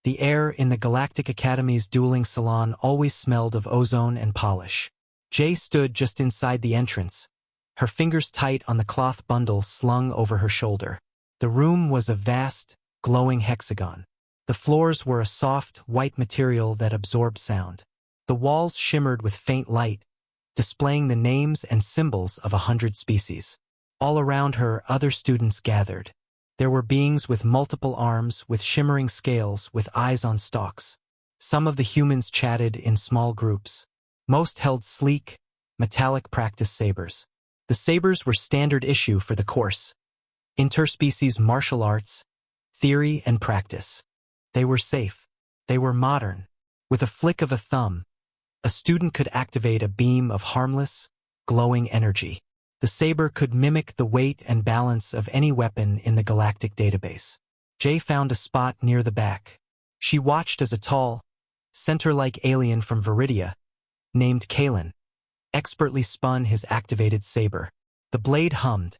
The air in the Galactic Academy's dueling salon always smelled of ozone and polish. Jay stood just inside the entrance, her fingers tight on the cloth bundle slung over her shoulder. The room was a vast, glowing hexagon. The floors were a soft, white material that absorbed sound. The walls shimmered with faint light, displaying the names and symbols of 100 species. All around her, other students gathered. There were beings with multiple arms, with shimmering scales, with eyes on stalks. Some of the humans chatted in small groups. Most held sleek, metallic practice sabers. The sabers were standard issue for the course. Interspecies martial arts, theory and practice. They were safe. They were modern. With a flick of a thumb, a student could activate a beam of harmless, glowing energy. The saber could mimic the weight and balance of any weapon in the galactic database. Jay found a spot near the back. She watched as a tall, center-like alien from Viridia, named Kalen, expertly spun his activated saber. The blade hummed,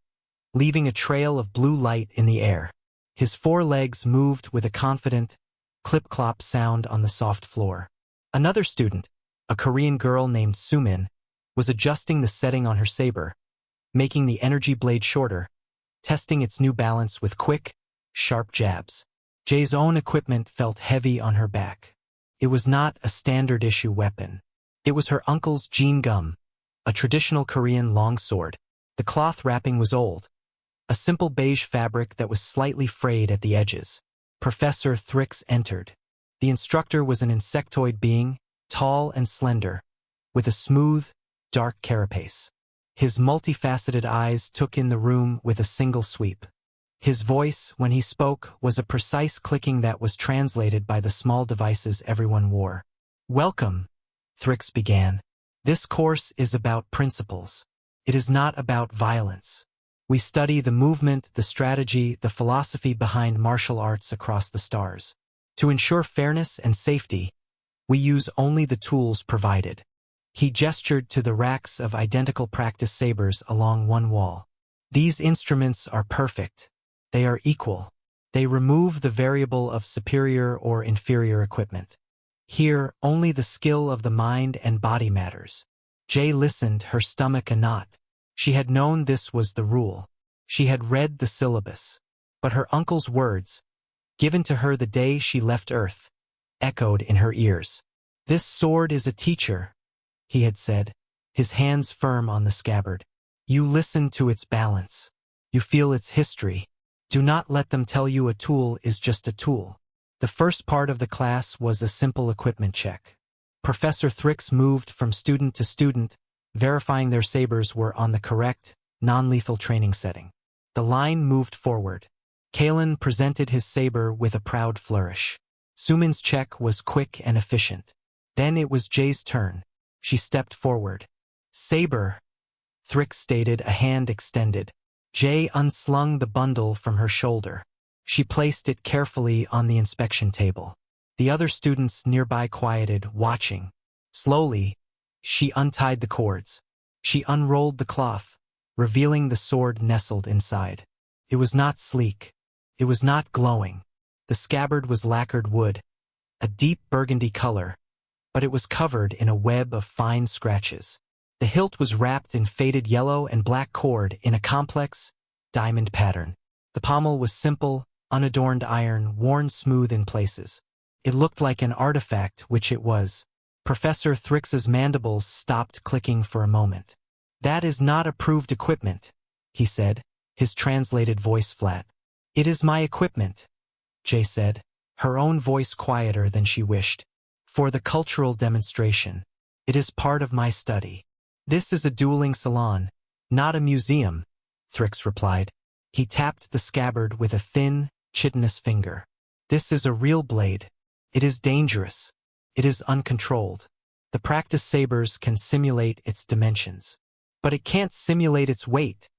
leaving a trail of blue light in the air. His forelegs moved with a confident, clip-clop sound on the soft floor. Another student, a Korean girl named Sumin, was adjusting the setting on her saber, making the energy blade shorter, testing its new balance with quick, sharp jabs. Jay's own equipment felt heavy on her back. It was not a standard-issue weapon. It was her uncle's jean gum, a traditional Korean longsword. The cloth wrapping was old, a simple beige fabric that was slightly frayed at the edges. Professor Thrix entered. The instructor was an insectoid being, tall and slender, with a smooth, dark carapace. His multifaceted eyes took in the room with a single sweep. His voice, when he spoke, was a precise clicking that was translated by the small devices everyone wore. "Welcome," Thrix began. "This course is about principles. It is not about violence. We study the movement, the strategy, the philosophy behind martial arts across the stars. To ensure fairness and safety, we use only the tools provided." He gestured to the racks of identical practice sabers along one wall. "These instruments are perfect. They are equal. They remove the variable of superior or inferior equipment. Here, only the skill of the mind and body matters." Jay listened, her stomach a knot. She had known this was the rule. She had read the syllabus. But her uncle's words, given to her the day she left Earth, echoed in her ears. "This sword is a teacher," he had said, his hands firm on the scabbard. "You listen to its balance. You feel its history. Do not let them tell you a tool is just a tool." The first part of the class was a simple equipment check. Professor Thrix moved from student to student, verifying their sabers were on the correct, non-lethal training setting. The line moved forward. Kalen presented his saber with a proud flourish. Sumin's check was quick and efficient. Then it was Jay's turn. She stepped forward. "Saber," Thrix stated, a hand extended. Jay unslung the bundle from her shoulder. She placed it carefully on the inspection table. The other students nearby quieted, watching. Slowly, she untied the cords. She unrolled the cloth, revealing the sword nestled inside. It was not sleek. It was not glowing. The scabbard was lacquered wood, a deep burgundy color, but it was covered in a web of fine scratches. The hilt was wrapped in faded yellow and black cord in a complex, diamond pattern. The pommel was simple, unadorned iron, worn smooth in places. It looked like an artifact, which it was. Professor Thrix's mandibles stopped clicking for a moment. "That is not approved equipment," he said, his translated voice flat. "It is my equipment," Jay said, her own voice quieter than she wished. "For the cultural demonstration. It is part of my study." "This is a dueling salon, not a museum," Thrix replied. He tapped the scabbard with a thin, chitinous finger. "This is a real blade. It is dangerous. It is uncontrolled. The practice sabers can simulate its dimensions. But it can't simulate its weight,"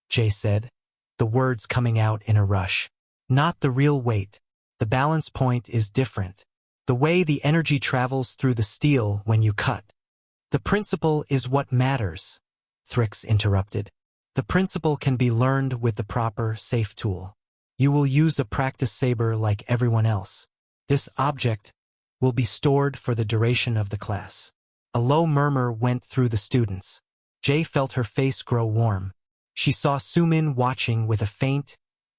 Jay said, the words coming out in a rush. "Not the real weight. The balance point is different. The way the energy travels through the steel when you cut. The principle is what matters," Thrix interrupted. "The principle can be learned with the proper, safe tool. You will use a practice saber like everyone else. This object will be stored for the duration of the class. A low murmur went through the students. Jay felt her face grow warm. She saw Sumin watching with a faint,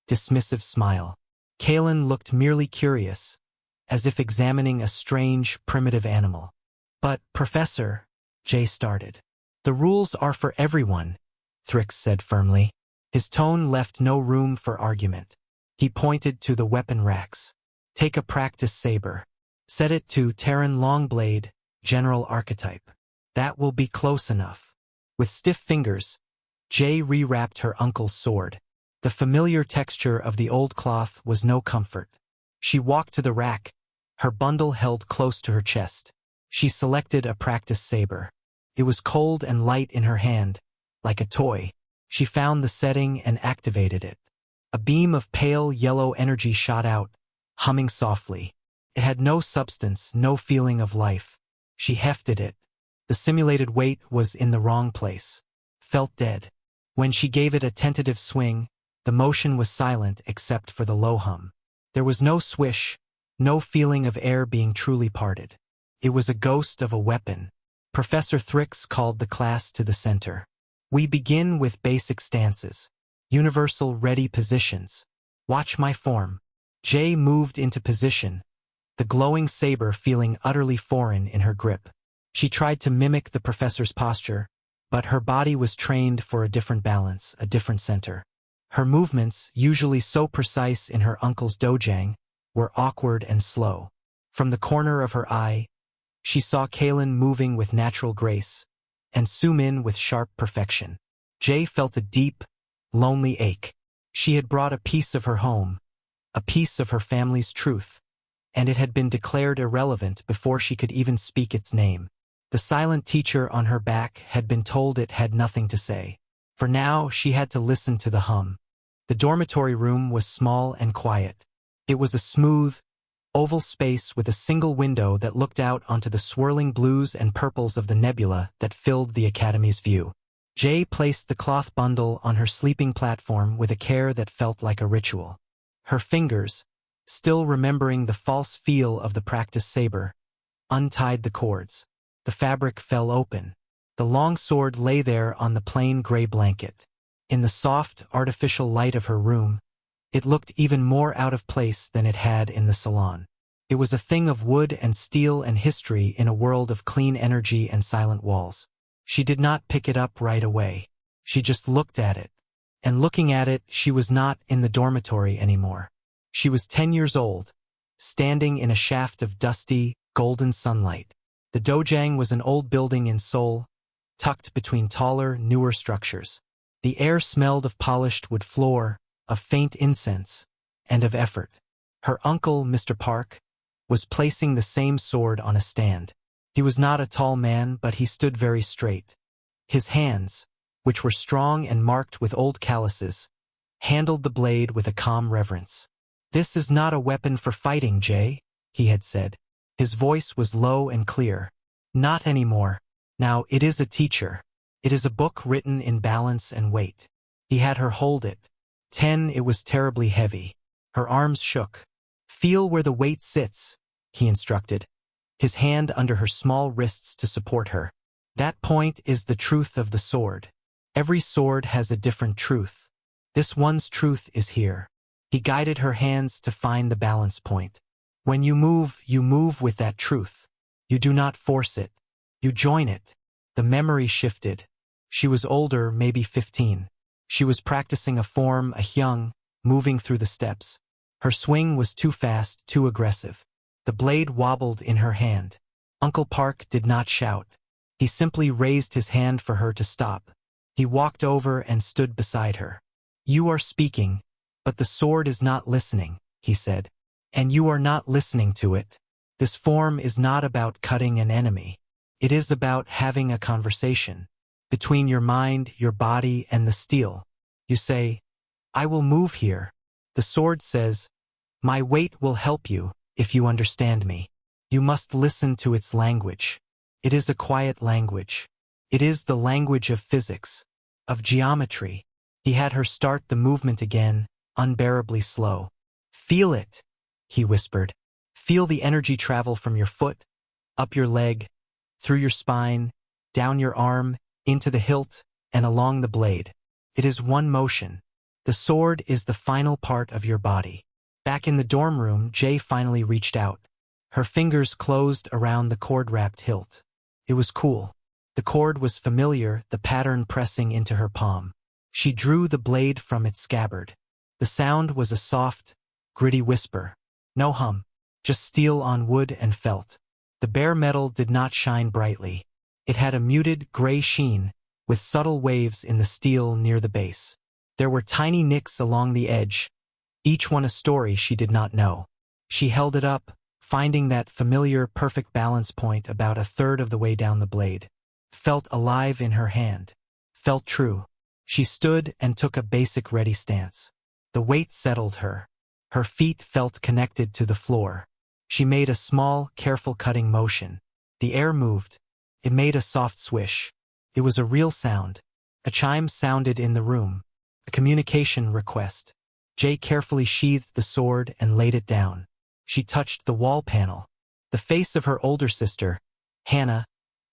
dismissive smile. Kalen looked merely curious, as if examining a strange, primitive animal. But, Professor, Jay started. The rules are for everyone, Thrix said firmly. His tone left no room for argument. He pointed to the weapon racks. Take a practice saber. Set it to Terran Longblade, general archetype. That will be close enough. With stiff fingers, Jay rewrapped her uncle's sword. The familiar texture of the old cloth was no comfort. She walked to the rack, her bundle held close to her chest. She selected a practice saber. It was cold and light in her hand, like a toy. She found the setting and activated it. A beam of pale yellow energy shot out, humming softly. It had no substance, no feeling of life. She hefted it. The simulated weight was in the wrong place. Felt dead. When she gave it a tentative swing, the motion was silent except for the low hum. There was no swish, no feeling of air being truly parted. It was a ghost of a weapon. Professor Thrix called the class to the center. We begin with basic stances. Universal ready positions. Watch my form. Jay moved into position, the glowing saber feeling utterly foreign in her grip. She tried to mimic the professor's posture, but her body was trained for a different balance, a different center. Her movements, usually so precise in her uncle's dojang, were awkward and slow. From the corner of her eye, she saw Kalen moving with natural grace, and Sumin with sharp perfection. Jay felt a deep, lonely ache. She had brought a piece of her home, a piece of her family's truth, and it had been declared irrelevant before she could even speak its name. The silent teacher on her back had been told it had nothing to say. For now, she had to listen to the hum. The dormitory room was small and quiet. It was a smooth, oval space with a single window that looked out onto the swirling blues and purples of the nebula that filled the academy's view. Jay placed the cloth bundle on her sleeping platform with a care that felt like a ritual. Her fingers, still remembering the false feel of the practice saber, untied the cords. The fabric fell open. The long sword lay there on the plain gray blanket. In the soft, artificial light of her room, it looked even more out of place than it had in the salon. It was a thing of wood and steel and history in a world of clean energy and silent walls. She did not pick it up right away. She just looked at it. And looking at it, she was not in the dormitory anymore. She was 10 years old, standing in a shaft of dusty, golden sunlight. The dojang was an old building in Seoul, tucked between taller, newer structures. The air smelled of polished wood floor, of faint incense, and of effort. Her uncle, Mr. Park, was placing the same sword on a stand. He was not a tall man, but he stood very straight. His hands, which were strong and marked with old calluses, handled the blade with a calm reverence. "This is not a weapon for fighting, Jay," he had said. His voice was low and clear. "Not anymore. Now it is a teacher. It is a book written in balance and weight." He had her hold it. It was terribly heavy. Her arms shook. "Feel where the weight sits," he instructed, his hand under her small wrists to support her. "That point is the truth of the sword. Every sword has a different truth. This one's truth is here." He guided her hands to find the balance point. "When you move with that truth. You do not force it. You join it." The memory shifted. She was older, maybe 15. She was practicing a form, a hyung, moving through the steps. Her swing was too fast, too aggressive. The blade wobbled in her hand. Uncle Park did not shout. He simply raised his hand for her to stop. He walked over and stood beside her. "You are speaking, but the sword is not listening," he said. "And you are not listening to it. This form is not about cutting an enemy. It is about having a conversation between your mind, your body, and the steel. You say, 'I will move here.' The sword says, 'My weight will help you, if you understand me.' You must listen to its language. It is a quiet language. It is the language of physics, of geometry." He had her start the movement again, unbearably slow. "Feel it," he whispered. Feel the energy travel from your foot, up your leg, through your spine, down your arm, into the hilt, and along the blade. It is one motion. The sword is the final part of your body. Back in the dorm room, Jay finally reached out. Her fingers closed around the cord-wrapped hilt. It was cool. The cord was familiar, the pattern pressing into her palm. She drew the blade from its scabbard. The sound was a soft, gritty whisper. No hum, just steel on wood and felt. The bare metal did not shine brightly. It had a muted, gray sheen, with subtle waves in the steel near the base. There were tiny nicks along the edge, each one a story she did not know. She held it up, finding that familiar, perfect balance point about a third of the way down the blade. Felt alive in her hand. Felt true. She stood and took a basic ready stance. The weight settled her. Her feet felt connected to the floor. She made a small, careful cutting motion. The air moved. It made a soft swish. It was a real sound. A chime sounded in the room. A communication request. Jay carefully sheathed the sword and laid it down. She touched the wall panel. The face of her older sister, Hannah,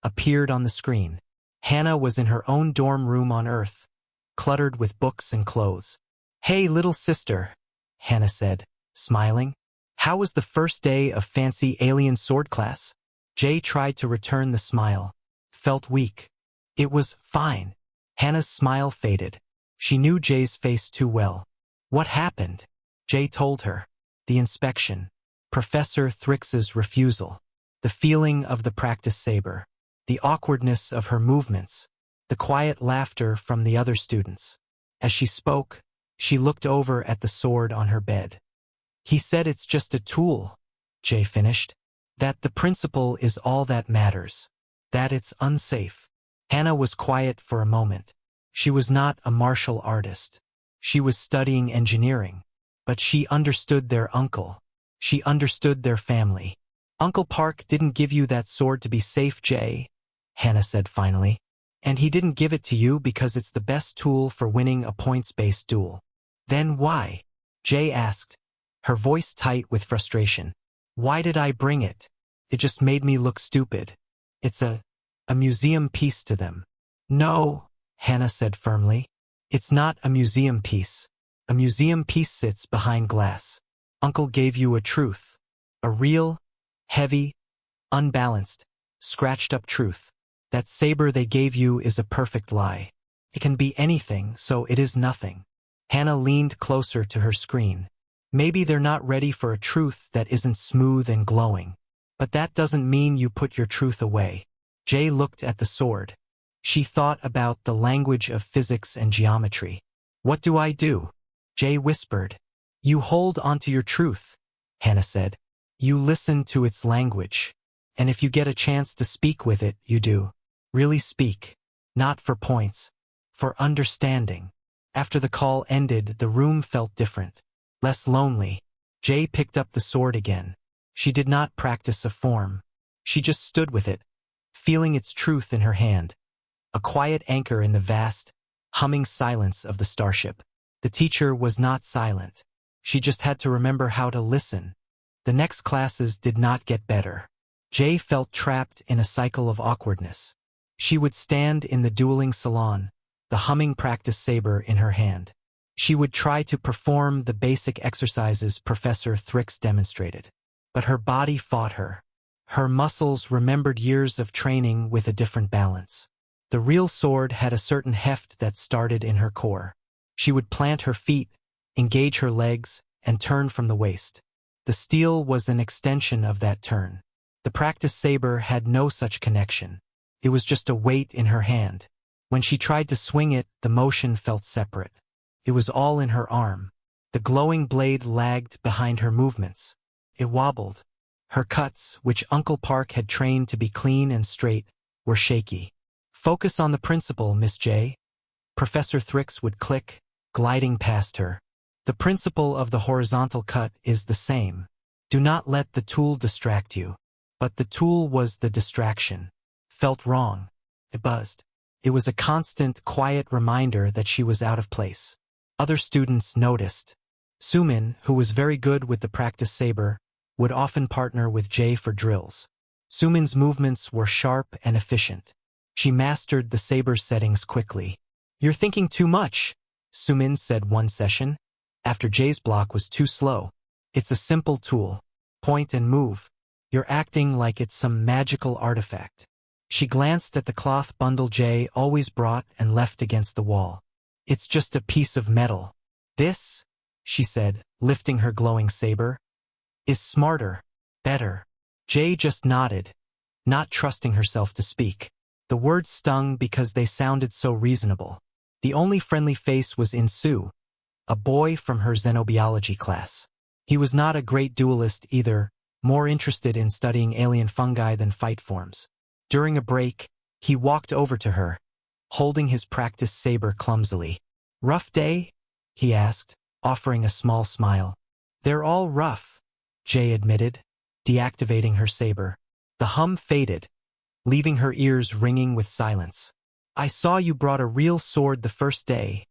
appeared on the screen. Hannah was in her own dorm room on Earth, cluttered with books and clothes. "Hey, little sister," Hannah said, smiling. "How was the first day of fancy alien sword class?" Jay tried to return the smile. Felt weak. "It was fine." Hannah's smile faded. She knew Jay's face too well. "What happened?" Jay told her. The inspection. Professor Thrix's refusal. The feeling of the practice saber. The awkwardness of her movements. The quiet laughter from the other students. As she spoke, she looked over at the sword on her bed. "He said it's just a tool," Jay finished. "That the principle is all that matters. That it's unsafe." Hannah was quiet for a moment. She was not a martial artist. She was studying engineering. But she understood their uncle. She understood their family. "Uncle Park didn't give you that sword to be safe, Jay," Hannah said finally. "And he didn't give it to you because it's the best tool for winning a points-based duel." "Then why?" Jay asked, her voice tight with frustration. "Why did I bring it? It just made me look stupid. It's a museum piece to them." "No," Hannah said firmly. "It's not a museum piece. A museum piece sits behind glass. Uncle gave you a truth. A real, heavy, unbalanced, scratched-up truth. That saber they gave you is a perfect lie. It can be anything, so it is nothing." Hannah leaned closer to her screen. "Maybe they're not ready for a truth that isn't smooth and glowing. But that doesn't mean you put your truth away." Jay looked at the sword. She thought about the language of physics and geometry. "What do I do?" Jay whispered. "You hold onto your truth," Hannah said. "You listen to its language. And if you get a chance to speak with it, you do. Really speak. Not for points. For understanding." After the call ended, the room felt different. Less lonely. Jay picked up the sword again. She did not practice a form. She just stood with it, feeling its truth in her hand. A quiet anchor in the vast, humming silence of the starship. The teacher was not silent. She just had to remember how to listen. The next classes did not get better. Jay felt trapped in a cycle of awkwardness. She would stand in the dueling salon, the humming practice saber in her hand. She would try to perform the basic exercises Professor Thrix demonstrated. But her body fought her. Her muscles remembered years of training with a different balance. The real sword had a certain heft that started in her core. She would plant her feet, engage her legs, and turn from the waist. The steel was an extension of that turn. The practice saber had no such connection. It was just a weight in her hand. When she tried to swing it, the motion felt separate. It was all in her arm. The glowing blade lagged behind her movements. It wobbled. Her cuts, which Uncle Park had trained to be clean and straight, were shaky. "Focus on the principle, Miss J." Professor Thrix would click, gliding past her. "The principle of the horizontal cut is the same. Do not let the tool distract you." But the tool was the distraction. Felt wrong. It buzzed. It was a constant, quiet reminder that she was out of place. Other students noticed. Sumin, who was very good with the practice saber, would often partner with Jay for drills. Sumin's movements were sharp and efficient. She mastered the saber's settings quickly. "You're thinking too much," Sumin said one session, after Jay's block was too slow. "It's a simple tool. Point and move. You're acting like it's some magical artifact." She glanced at the cloth bundle Jay always brought and left against the wall. "It's just a piece of metal. This," she said, lifting her glowing saber, "is smarter, better." Jay just nodded, not trusting herself to speak. The words stung because they sounded so reasonable. The only friendly face was Insu, a boy from her xenobiology class. He was not a great duelist either, more interested in studying alien fungi than fight forms. During a break, he walked over to her, holding his practice saber clumsily. "Rough day?" he asked, offering a small smile. "They're all rough," Jay admitted, deactivating her saber. The hum faded, leaving her ears ringing with silence. "I saw you brought a real sword the first day,"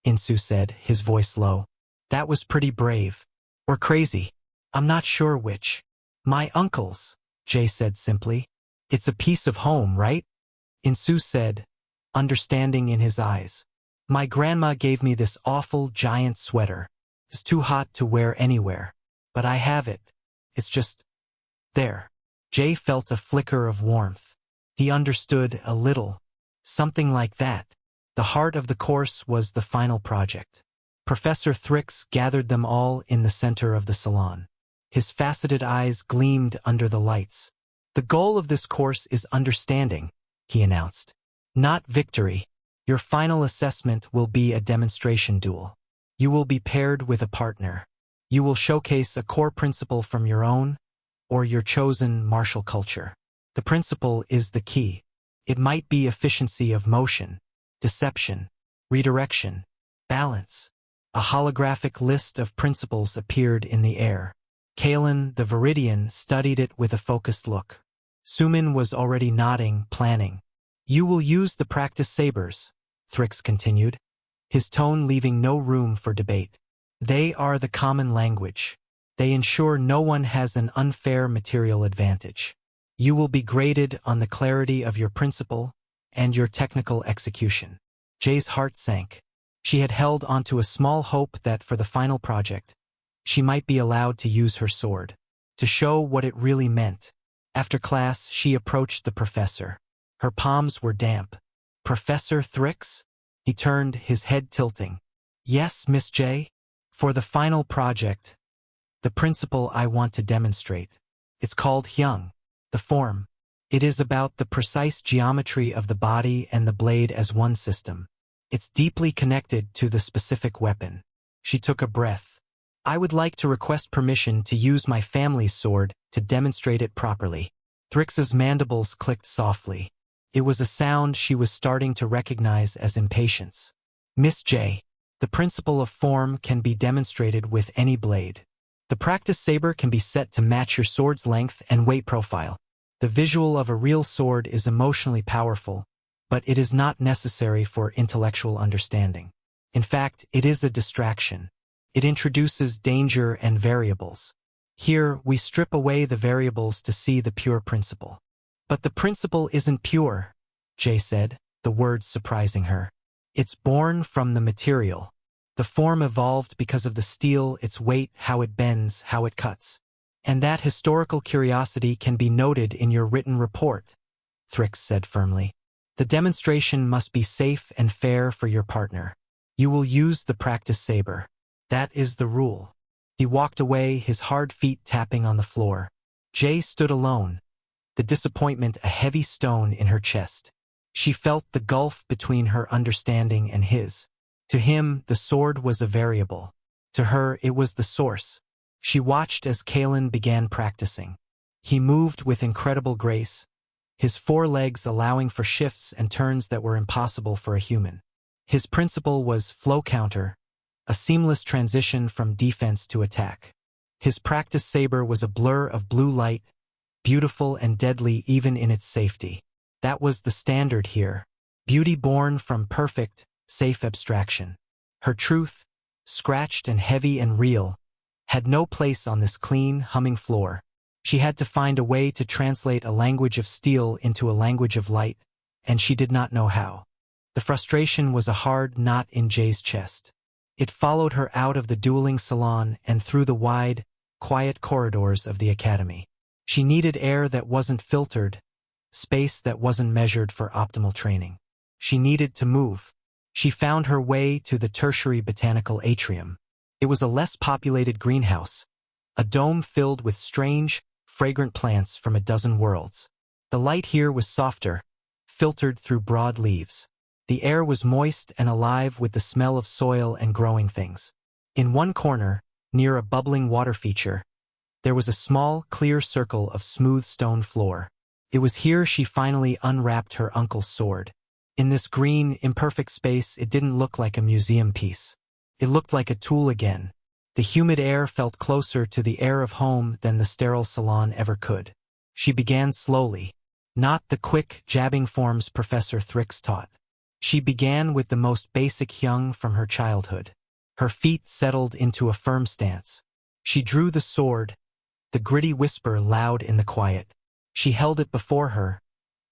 Insu said, his voice low. "That was pretty brave. Or crazy. I'm not sure which." "My uncle's," Jay said simply. "It's a piece of home, right?" Insu said, understanding in his eyes. "My grandma gave me this awful giant sweater. It's too hot to wear anywhere. But I have it. It's just there." Jay felt a flicker of warmth. He understood a little. Something like that. The heart of the course was the final project. Professor Thrix gathered them all in the center of the salon. His faceted eyes gleamed under the lights. "The goal of this course is understanding," he announced. "Not victory. Your final assessment will be a demonstration duel. You will be paired with a partner. You will showcase a core principle from your own or your chosen martial culture. The principle is the key. It might be efficiency of motion, deception, redirection, balance." A holographic list of principles appeared in the air. Kalen, the Viridian, studied it with a focused look. Sumin was already nodding, planning. "You will use the practice sabers," Thrix continued, his tone leaving no room for debate. "They are the common language. They ensure no one has an unfair material advantage. You will be graded on the clarity of your principle and your technical execution." Jay's heart sank. She had held onto a small hope that for the final project, she might be allowed to use her sword, to show what it really meant. After class, she approached the professor. Her palms were damp. "Professor Thrix?" He turned, his head tilting. "Yes, Miss J. For the final project, the principle I want to demonstrate. It's called Hyung, the form. It is about the precise geometry of the body and the blade as one system. It's deeply connected to the specific weapon." She took a breath. "I would like to request permission to use my family's sword to demonstrate it properly." Thrix's mandibles clicked softly. It was a sound she was starting to recognize as impatience. "Miss J, the principle of form can be demonstrated with any blade. The practice saber can be set to match your sword's length and weight profile. The visual of a real sword is emotionally powerful, but it is not necessary for intellectual understanding. In fact, it is a distraction. It introduces danger and variables. Here, we strip away the variables to see the pure principle." "But the principle isn't pure," Jay said, the words surprising her. "It's born from the material. The form evolved because of the steel, its weight, how it bends, how it cuts. And that historical curiosity can be noted in your written report," Thrix said firmly. "The demonstration must be safe and fair for your partner. You will use the practice saber. That is the rule." He walked away, his hard feet tapping on the floor. Jay stood alone, the disappointment a heavy stone in her chest. She felt the gulf between her understanding and his. To him, the sword was a variable. To her, it was the source. She watched as Kalen began practicing. He moved with incredible grace, his forelegs allowing for shifts and turns that were impossible for a human. His principle was flow counter, a seamless transition from defense to attack. His practice saber was a blur of blue light, beautiful and deadly even in its safety. That was the standard here. Beauty born from perfect, safe abstraction. Her truth, scratched and heavy and real, had no place on this clean, humming floor. She had to find a way to translate a language of steel into a language of light, and she did not know how. The frustration was a hard knot in Jay's chest. It followed her out of the dueling salon and through the wide, quiet corridors of the academy. She needed air that wasn't filtered, space that wasn't measured for optimal training. She needed to move. She found her way to the tertiary botanical atrium. It was a less populated greenhouse, a dome filled with strange, fragrant plants from a dozen worlds. The light here was softer, filtered through broad leaves. The air was moist and alive with the smell of soil and growing things. In one corner, near a bubbling water feature, there was a small, clear circle of smooth stone floor. It was here she finally unwrapped her uncle's sword. In this green, imperfect space, it didn't look like a museum piece. It looked like a tool again. The humid air felt closer to the air of home than the sterile salon ever could. She began slowly, not the quick, jabbing forms Professor Thrix taught. She began with the most basic hyung from her childhood. Her feet settled into a firm stance. She drew the sword, the gritty whisper loud in the quiet. She held it before her,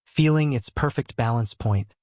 feeling its perfect balance point,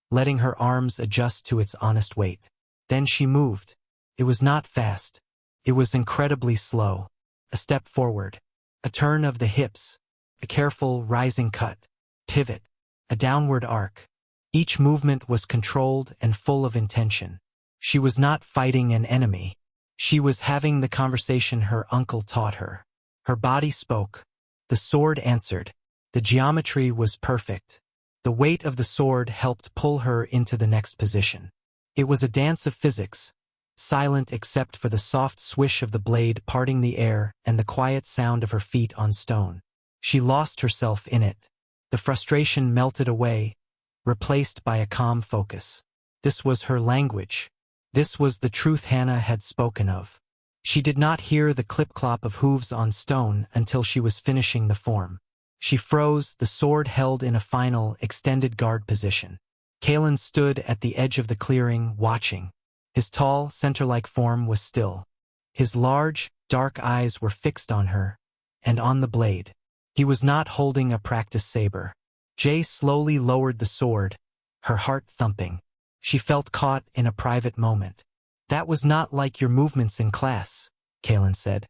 letting her arms adjust to its honest weight. Then she moved. It was not fast. It was incredibly slow. A step forward, a turn of the hips, a careful rising cut, pivot, a downward arc. Each movement was controlled and full of intention. She was not fighting an enemy. She was having the conversation her uncle taught her. Her body spoke. The sword answered. The geometry was perfect. The weight of the sword helped pull her into the next position. It was a dance of physics, silent except for the soft swish of the blade parting the air and the quiet sound of her feet on stone. She lost herself in it. The frustration melted away, replaced by a calm focus. This was her language. This was the truth Hannah had spoken of. She did not hear the clip-clop of hooves on stone until she was finishing the form. She froze, the sword held in a final, extended guard position. Kalen stood at the edge of the clearing, watching. His tall, center-like form was still. His large, dark eyes were fixed on her, and on the blade. He was not holding a practice saber. Jay slowly lowered the sword, her heart thumping. She felt caught in a private moment. "That was not like your movements in class," Kalen said.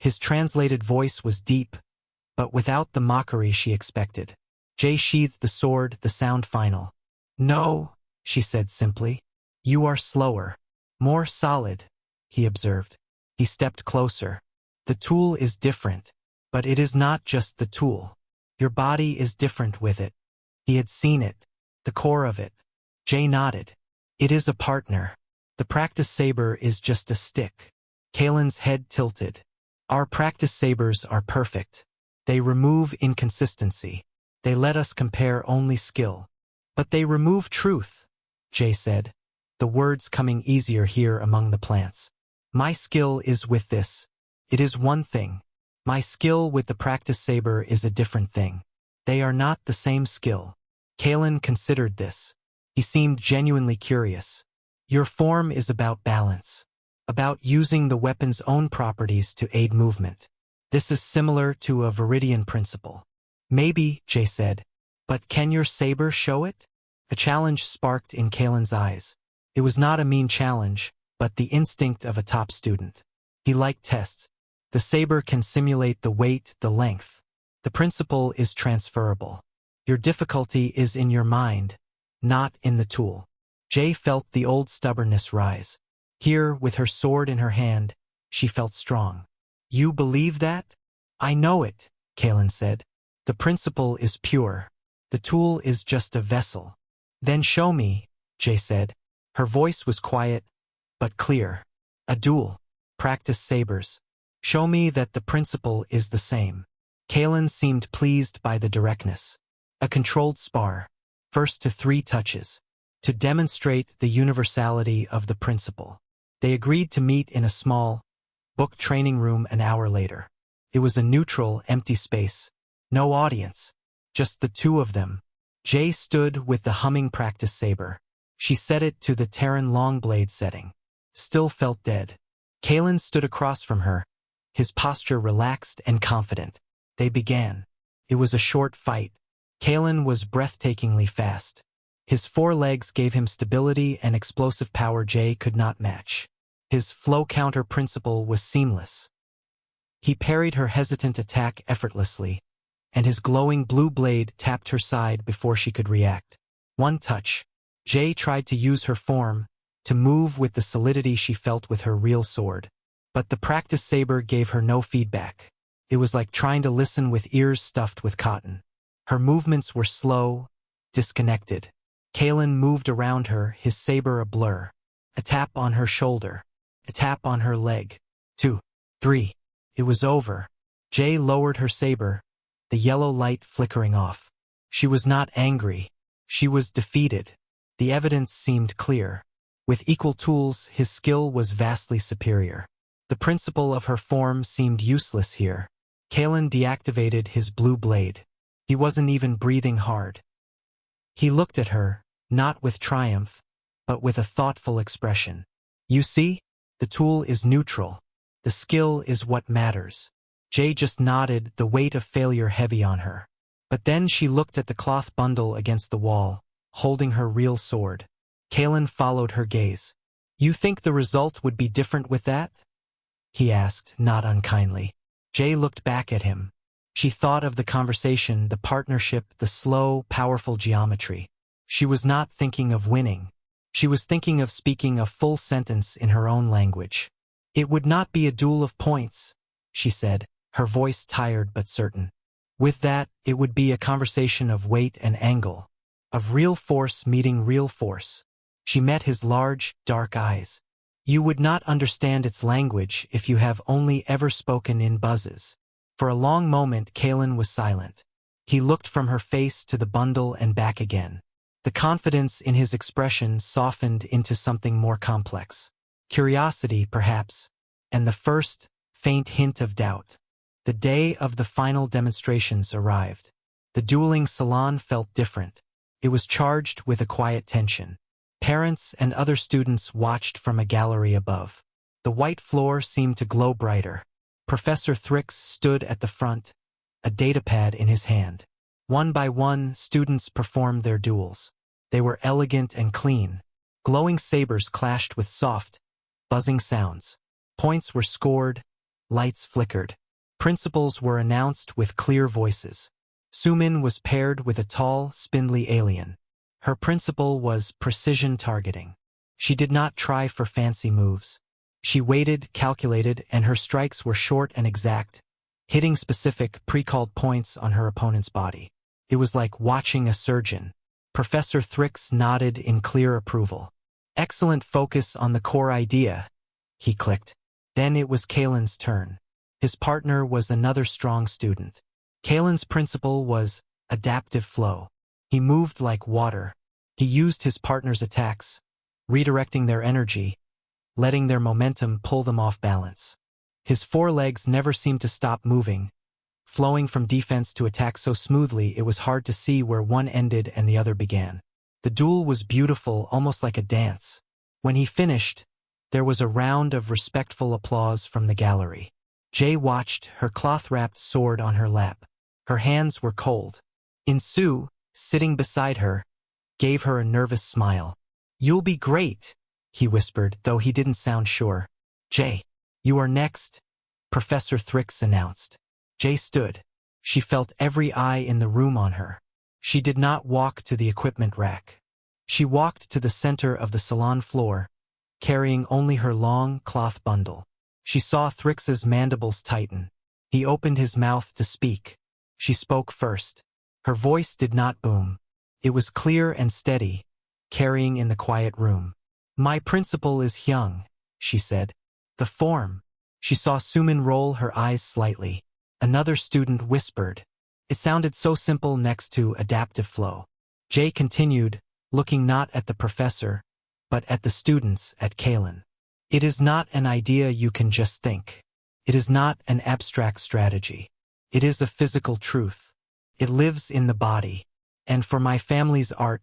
His translated voice was deep, but without the mockery she expected. Jay sheathed the sword, the sound final. "No," she said simply. "You are slower. More solid," he observed. He stepped closer. "The tool is different, but it is not just the tool. Your body is different with it." He had seen it, the core of it. Jay nodded. "It is a partner. The practice saber is just a stick." Kalen's head tilted. "Our practice sabers are perfect. They remove inconsistency. They let us compare only skill. But they remove truth," Jay said, the words coming easier here among the plants. "My skill is with this. It is one thing. My skill with the practice saber is a different thing. They are not the same skill." Kalen considered this. He seemed genuinely curious. "Your form is about balance, about using the weapon's own properties to aid movement. This is similar to a Viridian principle." "Maybe," Jay said, "but can your saber show it?" A challenge sparked in Kalen's eyes. It was not a mean challenge, but the instinct of a top student. He liked tests. The saber can simulate the weight, the length. The principle is transferable. Your difficulty is in your mind, not in the tool. Jay felt the old stubbornness rise. Here, with her sword in her hand, she felt strong. "You believe that?" "I know it," Kalen said. "The principle is pure. The tool is just a vessel." "Then show me," Jay said. Her voice was quiet, but clear. "A duel. Practice sabers. Show me that the principle is the same." Kalen seemed pleased by the directness. A controlled spar, first to 3 touches, to demonstrate the universality of the principle. They agreed to meet in a small, booked training room an hour later. It was a neutral, empty space. No audience. Just the two of them. Jay stood with the humming practice saber. She set it to the Terran long blade setting. Still felt dead. Kalen stood across from her, his posture relaxed and confident. They began. It was a short fight. Kalen was breathtakingly fast. His forelegs gave him stability and explosive power Jay could not match. His flow counter principle was seamless. He parried her hesitant attack effortlessly, and his glowing blue blade tapped her side before she could react. One touch. Jay tried to use her form, to move with the solidity she felt with her real sword. But the practice saber gave her no feedback. It was like trying to listen with ears stuffed with cotton. Her movements were slow, disconnected. Kalen moved around her, his saber a blur. A tap on her shoulder. A tap on her leg. 2, 3. It was over. Jay lowered her saber, the yellow light flickering off. She was not angry. She was defeated. The evidence seemed clear. With equal tools, his skill was vastly superior. The principle of her form seemed useless here. Kalen deactivated his blue blade. He wasn't even breathing hard. He looked at her, not with triumph, but with a thoughtful expression. You see? The tool is neutral. The skill is what matters. Jay just nodded, the weight of failure heavy on her. But then she looked at the cloth bundle against the wall, holding her real sword. Kalen followed her gaze. You think the result would be different with that? He asked, not unkindly. Jay looked back at him. She thought of the conversation, the partnership, the slow, powerful geometry. She was not thinking of winning. She was thinking of speaking a full sentence in her own language. It would not be a duel of points, she said, her voice tired but certain. With that, it would be a conversation of weight and angle, of real force meeting real force. She met his large, dark eyes. You would not understand its language if you have only ever spoken in buzzes. For a long moment, Kalen was silent. He looked from her face to the bundle and back again. The confidence in his expression softened into something more complex. Curiosity, perhaps, and the first, faint hint of doubt. The day of the final demonstrations arrived. The dueling salon felt different. It was charged with a quiet tension. Parents and other students watched from a gallery above. The white floor seemed to glow brighter. Professor Thrix stood at the front, a datapad in his hand. One by one, students performed their duels. They were elegant and clean. Glowing sabers clashed with soft, buzzing sounds. Points were scored, lights flickered. Principles were announced with clear voices. Sumin was paired with a tall, spindly alien. Her principle was precision targeting. She did not try for fancy moves. She waited, calculated, and her strikes were short and exact, hitting specific, pre-called points on her opponent's body. It was like watching a surgeon. Professor Thrix nodded in clear approval. Excellent focus on the core idea, he clicked. Then it was Kalen's turn. His partner was another strong student. Kalen's principle was adaptive flow. He moved like water. He used his partner's attacks, redirecting their energy, letting their momentum pull them off balance. His forelegs never seemed to stop moving, flowing from defense to attack so smoothly it was hard to see where one ended and the other began. The duel was beautiful, almost like a dance. When he finished, there was a round of respectful applause from the gallery. Jay watched, her cloth-wrapped sword on her lap. Her hands were cold. Insu, sitting beside her, gave her a nervous smile. You'll be great, he whispered, though he didn't sound sure. Jay, you are next, Professor Thrix announced. Jay stood. She felt every eye in the room on her. She did not walk to the equipment rack. She walked to the center of the salon floor, carrying only her long cloth bundle. She saw Thrix's mandibles tighten. He opened his mouth to speak. She spoke first. Her voice did not boom. It was clear and steady, carrying in the quiet room. My principle is Hyung, she said. The form. She saw Sumin roll her eyes slightly. Another student whispered. It sounded so simple next to adaptive flow. Jay continued, looking not at the professor, but at the students, at Kalen. It is not an idea you can just think. It is not an abstract strategy. It is a physical truth. It lives in the body. And for my family's art,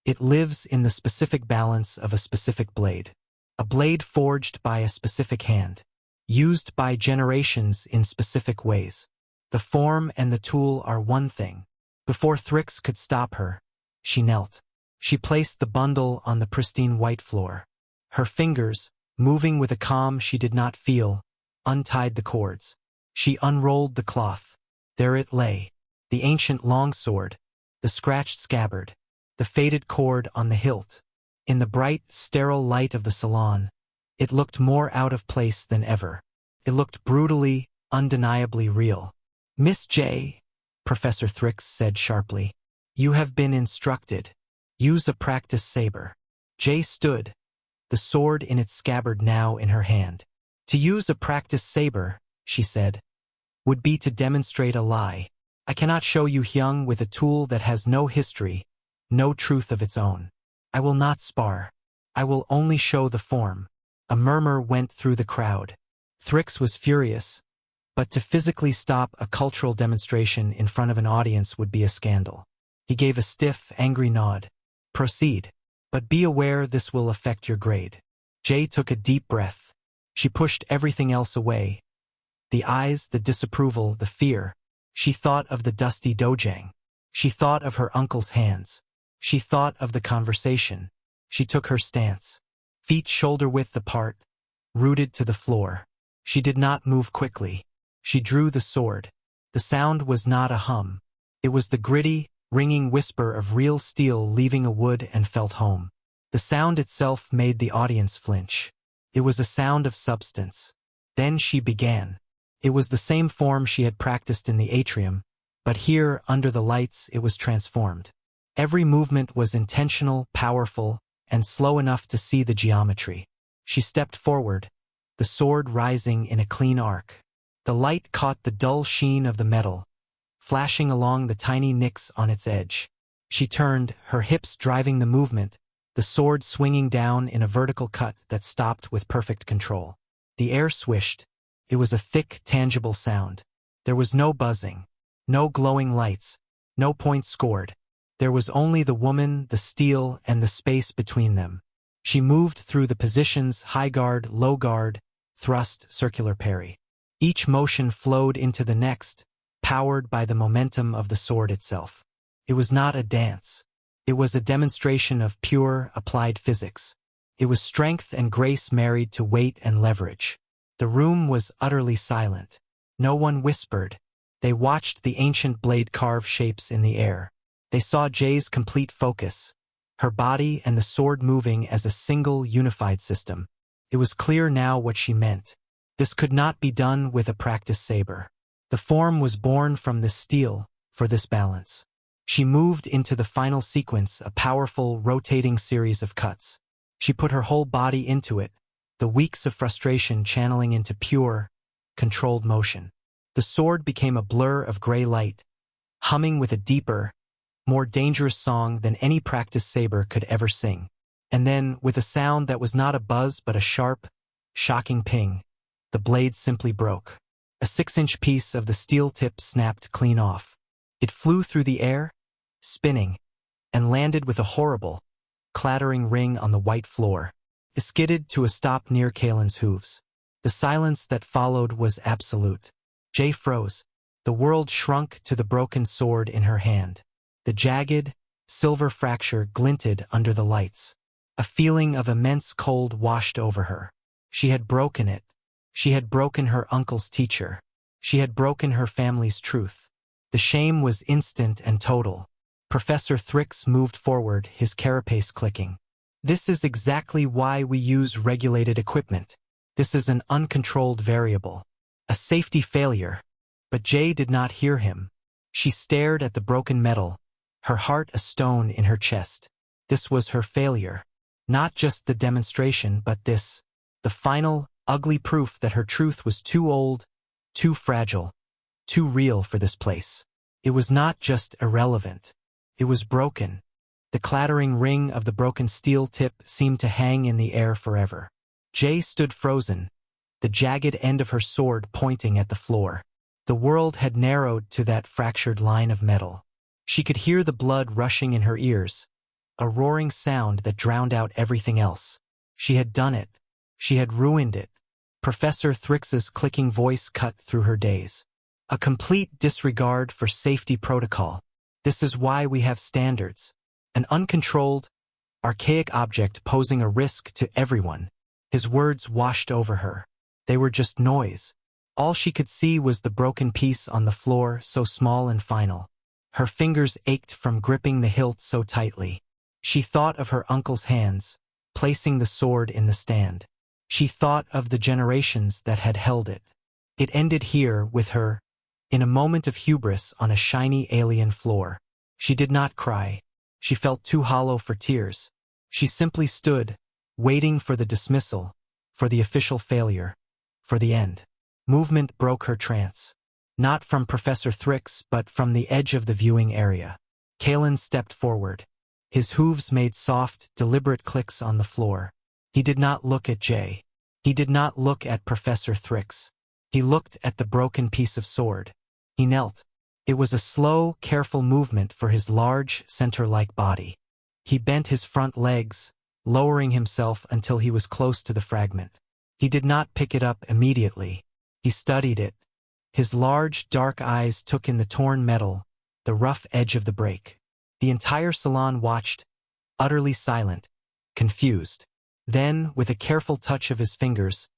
it lives in the specific balance of a specific blade. A blade forged by a specific hand. used by generations in specific ways. The form and the tool are one thing. Before Thrix could stop her, she knelt. She placed the bundle on the pristine white floor. Her fingers, moving with a calm she did not feel, untied the cords. She unrolled the cloth. There it lay, the ancient longsword, the scratched scabbard, the faded cord on the hilt. In the bright, sterile light of the salon, it looked more out of place than ever. It looked brutally, undeniably real. "Miss J," Professor Thrix said sharply, "you have been instructed. Use a practice saber." J stood, the sword in its scabbard now in her hand. "To use a practice saber," she said, "would be to demonstrate a lie. I cannot show you Hyung with a tool that has no history, no truth of its own. I will not spar. I will only show the form." A murmur went through the crowd. Thrix was furious, but to physically stop a cultural demonstration in front of an audience would be a scandal. He gave a stiff, angry nod. "Proceed. But be aware this will affect your grade." Jay took a deep breath. She pushed everything else away. The eyes, the disapproval, the fear. She thought of the dusty dojang. She thought of her uncle's hands. She thought of the conversation. She took her stance. Feet shoulder-width apart, rooted to the floor. She did not move quickly. She drew the sword. The sound was not a hum. It was the gritty, ringing whisper of real steel leaving a wood and felt home. The sound itself made the audience flinch. It was a sound of substance. Then she began. It was the same form she had practiced in the atrium, but here, under the lights, it was transformed. Every movement was intentional, powerful, and slow enough to see the geometry. She stepped forward, the sword rising in a clean arc. The light caught the dull sheen of the metal, flashing along the tiny nicks on its edge. She turned, her hips driving the movement, the sword swinging down in a vertical cut that stopped with perfect control. The air swished. It was a thick, tangible sound. There was no buzzing, no glowing lights, no points scored. There was only the woman, the steel, and the space between them. She moved through the positions: high guard, low guard, thrust, circular parry. Each motion flowed into the next, powered by the momentum of the sword itself. It was not a dance. It was a demonstration of pure, applied physics. It was strength and grace married to weight and leverage. The room was utterly silent. No one whispered. They watched the ancient blade carve shapes in the air. They saw Jay's complete focus, her body and the sword moving as a single, unified system. It was clear now what she meant. This could not be done with a practice saber. The form was born from this steel, for this balance. She moved into the final sequence, a powerful, rotating series of cuts. She put her whole body into it, the weeks of frustration channeling into pure, controlled motion. The sword became a blur of gray light, humming with a deeper, more dangerous song than any practice saber could ever sing. And then, with a sound that was not a buzz but a sharp, shocking ping, the blade simply broke. A 6-inch piece of the steel tip snapped clean off. It flew through the air, spinning, and landed with a horrible, clattering ring on the white floor. It skidded to a stop near Kalen's hooves. The silence that followed was absolute. Jay froze. The world shrunk to the broken sword in her hand. The jagged, silver fracture glinted under the lights. A feeling of immense cold washed over her. She had broken it. She had broken her uncle's teacher. She had broken her family's truth. The shame was instant and total. Professor Thrix moved forward, his carapace clicking. "This is exactly why we use regulated equipment. This is an uncontrolled variable. A safety failure." But Jay did not hear him. She stared at the broken metal, her heart a stone in her chest. This was her failure. Not just the demonstration, but this. The final, ugly proof that her truth was too old, too fragile, too real for this place. It was not just irrelevant. It was broken. The clattering ring of the broken steel tip seemed to hang in the air forever. Jay stood frozen, the jagged end of her sword pointing at the floor. The world had narrowed to that fractured line of metal. She could hear the blood rushing in her ears, a roaring sound that drowned out everything else. She had done it. She had ruined it. Professor Thrix's clicking voice cut through her daze. A complete disregard for safety protocol. This is why we have standards. An uncontrolled, archaic object posing a risk to everyone. His words washed over her. They were just noise. All she could see was the broken piece on the floor, so small and final. Her fingers ached from gripping the hilt so tightly. She thought of her uncle's hands, placing the sword in the stand. She thought of the generations that had held it. It ended here with her, in a moment of hubris on a shiny alien floor. She did not cry. She felt too hollow for tears. She simply stood, waiting for the dismissal, for the official failure, for the end. Movement broke her trance. Not from Professor Thrix, but from the edge of the viewing area. Kalen stepped forward. His hooves made soft, deliberate clicks on the floor. He did not look at Jay. He did not look at Professor Thrix. He looked at the broken piece of sword. He knelt. It was a slow, careful movement for his large, center-like body. He bent his front legs, lowering himself until he was close to the fragment. He did not pick it up immediately. He studied it. His large, dark eyes took in the torn metal, the rough edge of the break. The entire salon watched, utterly silent, confused. Then, with a careful touch of his fingers,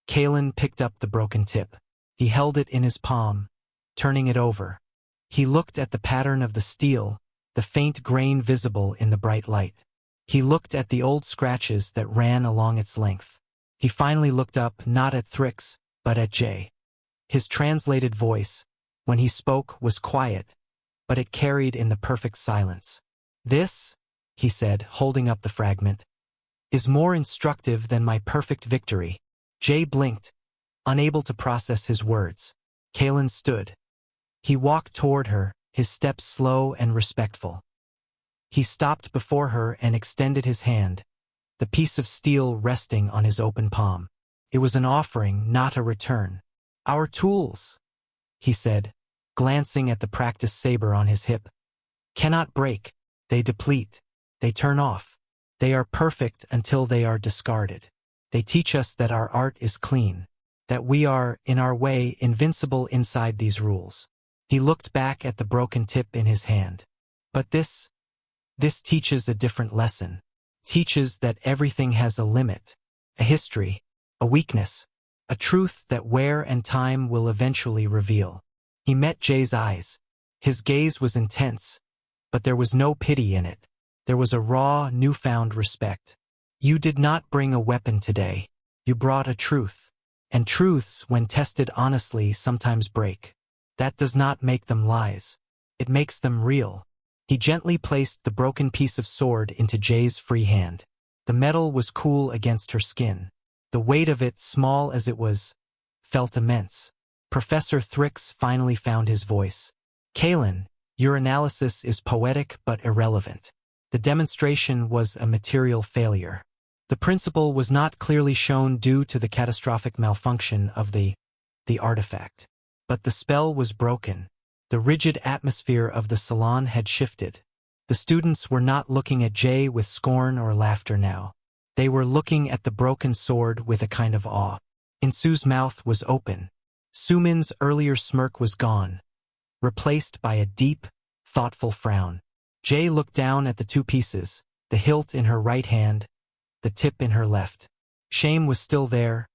Kalen picked up the broken tip. He held it in his palm, turning it over. He looked at the pattern of the steel, the faint grain visible in the bright light. He looked at the old scratches that ran along its length. He finally looked up, not at Thrix, but at Jay. His translated voice, when he spoke, was quiet, but it carried in the perfect silence. "This," he said, holding up the fragment, "is more instructive than my perfect victory." Jay blinked, unable to process his words. Kalen stood. He walked toward her, his steps slow and respectful. He stopped before her and extended his hand, the piece of steel resting on his open palm. It was an offering, not a return. "Our tools," he said, glancing at the practiced saber on his hip, "cannot break. They deplete. They turn off. They are perfect until they are discarded. They teach us that our art is clean, that we are, in our way, invincible inside these rules." He looked back at the broken tip in his hand. "But this teaches a different lesson. Teaches that everything has a limit, a history, a weakness, a truth that wear and time will eventually reveal." He met Jay's eyes. His gaze was intense, but there was no pity in it. There was a raw, newfound respect. "You did not bring a weapon today. You brought a truth. And truths, when tested honestly, sometimes break. That does not make them lies. It makes them real." He gently placed the broken piece of sword into Jay's free hand. The metal was cool against her skin. The weight of it, small as it was, felt immense. Professor Thrix finally found his voice. "Kalen, your analysis is poetic but irrelevant. The demonstration was a material failure. The principle was not clearly shown due to the catastrophic malfunction of the artifact. But the spell was broken. The rigid atmosphere of the salon had shifted. The students were not looking at Jay with scorn or laughter now. They were looking at the broken sword with a kind of awe. Insu's mouth was open. Sumin's earlier smirk was gone, replaced by a deep, thoughtful frown. Jay looked down at the two pieces, the hilt in her right hand, the tip in her left. Shame was still there,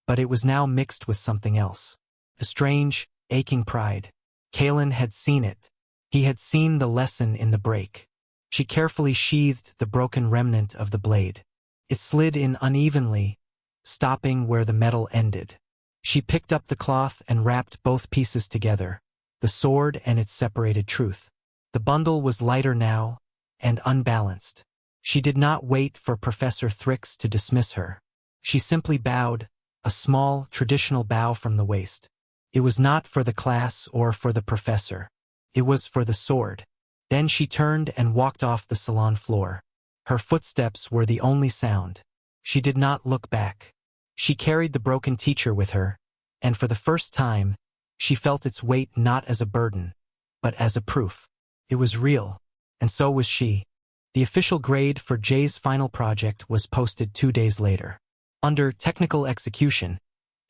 but it was now mixed with something else. A strange, aching pride. Kalen had seen it. He had seen the lesson in the break. She carefully sheathed the broken remnant of the blade. It slid in unevenly, stopping where the metal ended. She picked up the cloth and wrapped both pieces together, the sword and its separated truth. The bundle was lighter now, and unbalanced. She did not wait for Professor Thrix to dismiss her. She simply bowed, a small, traditional bow from the waist. It was not for the class or for the professor. It was for the sword. Then she turned and walked off the salon floor. Her footsteps were the only sound. She did not look back. She carried the broken teacher with her, and for the first time, she felt its weight not as a burden, but as a proof. It was real, and so was she. The official grade for Jay's final project was posted 2 days later. Under technical execution,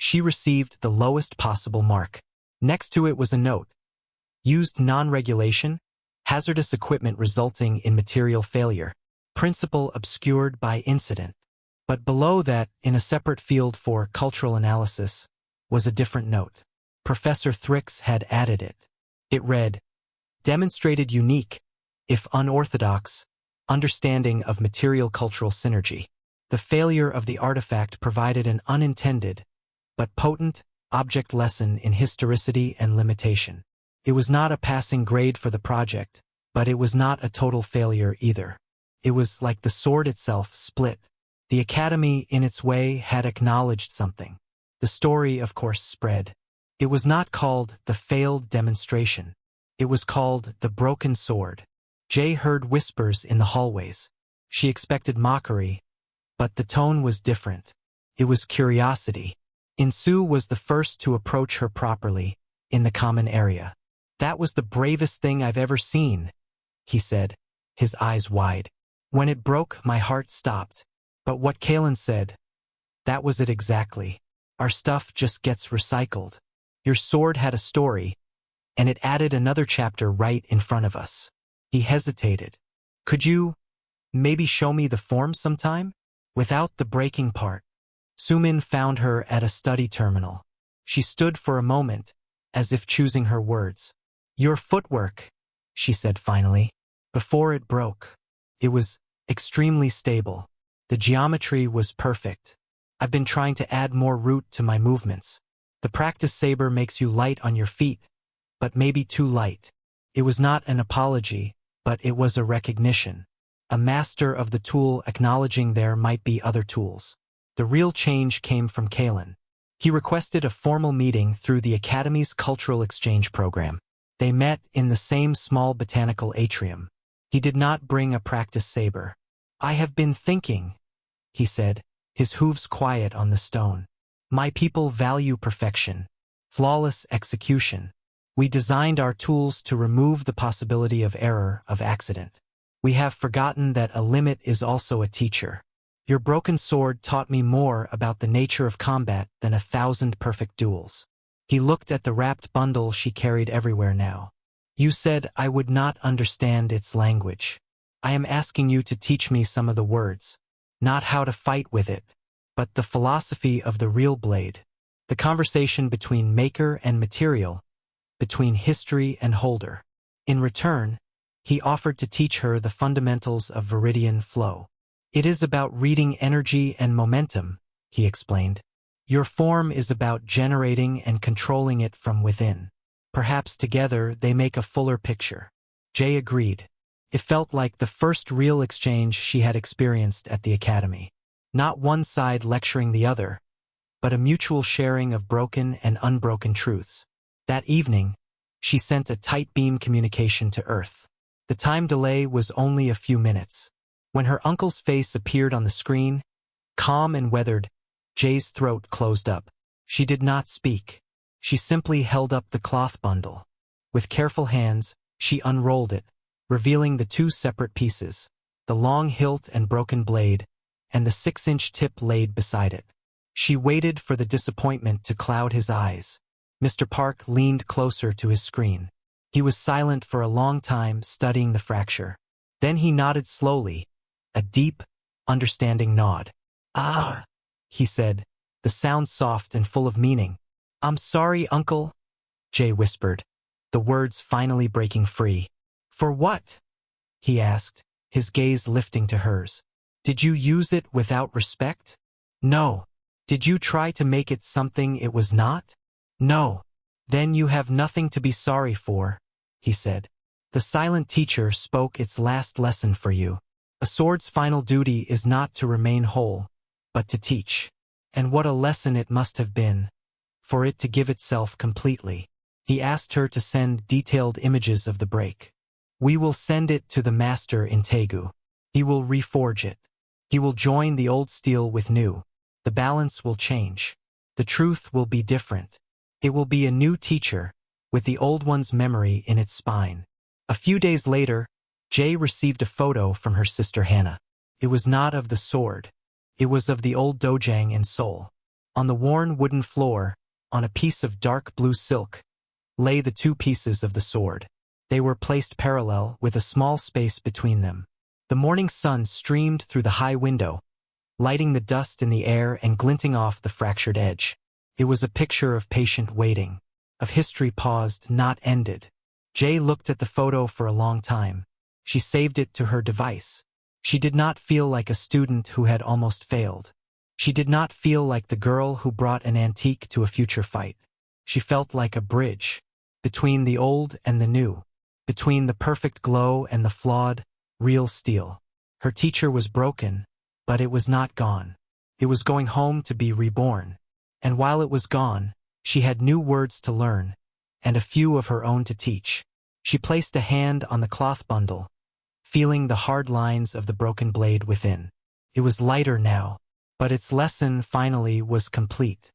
She received the lowest possible mark. Next to it was a note. Used non-regulation, hazardous equipment resulting in material failure. Principle obscured by incident. But below that, in a separate field for cultural analysis, was a different note. Professor Thrix had added it. It read, demonstrated unique, if unorthodox, understanding of material cultural synergy. The failure of the artifact provided an unintended, but potent, object lesson in historicity and limitation. It was not a passing grade for the project, but it was not a total failure either. It was like the sword itself split. The Academy, in its way, had acknowledged something. The story, of course, spread. It was not called the failed demonstration. It was called the broken sword. Jay heard whispers in the hallways. She expected mockery, but the tone was different. It was curiosity. Insu was the first to approach her properly, in the common area. That was the bravest thing I've ever seen, he said, his eyes wide. When it broke, my heart stopped. But what Kalen said, that was it exactly. Our stuff just gets recycled. Your sword had a story, and it added another chapter right in front of us. He hesitated. Could you maybe show me the form sometime? Without the breaking part. Sumin found her at a study terminal. She stood for a moment, as if choosing her words. Your footwork, she said finally. Before it broke. It was extremely stable. The geometry was perfect. I've been trying to add more root to my movements. The practice saber makes you light on your feet, but maybe too light. It was not an apology, but it was a recognition. A master of the tool acknowledging there might be other tools. The real change came from Kalen. He requested a formal meeting through the Academy's Cultural Exchange Program. They met in the same small botanical atrium. He did not bring a practice saber. I have been thinking, he said, his hooves quiet on the stone. My people value perfection, flawless execution. We designed our tools to remove the possibility of error, of accident. We have forgotten that a limit is also a teacher. Your broken sword taught me more about the nature of combat than 1,000 perfect duels. He looked at the wrapped bundle she carried everywhere now. You said I would not understand its language. I am asking you to teach me some of the words. Not how to fight with it, but the philosophy of the real blade. The conversation between maker and material, between history and holder. In return, he offered to teach her the fundamentals of viridian flow. It is about reading energy and momentum, he explained. Your form is about generating and controlling it from within. Perhaps together they make a fuller picture. Jay agreed. It felt like the first real exchange she had experienced at the Academy. Not one side lecturing the other, but a mutual sharing of broken and unbroken truths. That evening, she sent a tight beam communication to Earth. The time delay was only a few minutes. When her uncle's face appeared on the screen, calm and weathered, Jay's throat closed up. She did not speak. She simply held up the cloth bundle. With careful hands, she unrolled it, revealing the two separate pieces, the long hilt and broken blade, and the 6-inch tip laid beside it. She waited for the disappointment to cloud his eyes. Mr. Park leaned closer to his screen. He was silent for a long time, studying the fracture. Then he nodded slowly, a deep, understanding nod. Ah, he said, the sound soft and full of meaning. I'm sorry, Uncle, Jay whispered, the words finally breaking free. For what? He asked, his gaze lifting to hers. Did you use it without respect? No. Did you try to make it something it was not? No. Then you have nothing to be sorry for, he said. The silent teacher spoke its last lesson for you. A sword's final duty is not to remain whole, but to teach. And what a lesson it must have been, for it to give itself completely. He asked her to send detailed images of the break. We will send it to the master in Tegu. He will reforge it. He will join the old steel with new. The balance will change. The truth will be different. It will be a new teacher, with the old one's memory in its spine. A few days later, Jay received a photo from her sister Hannah. It was not of the sword. It was of the old dojang in Seoul. On the worn wooden floor, on a piece of dark blue silk, lay the two pieces of the sword. They were placed parallel, with a small space between them. The morning sun streamed through the high window, lighting the dust in the air and glinting off the fractured edge. It was a picture of patient waiting, of history paused, not ended. Jay looked at the photo for a long time. She saved it to her device. She did not feel like a student who had almost failed. She did not feel like the girl who brought an antique to a future fight. She felt like a bridge between the old and the new, between the perfect glow and the flawed, real steel. Her teacher was broken, but it was not gone. It was going home to be reborn. And while it was gone, she had new words to learn, and a few of her own to teach. She placed a hand on the cloth bundle, feeling the hard lines of the broken blade within. It was lighter now, but its lesson finally was complete.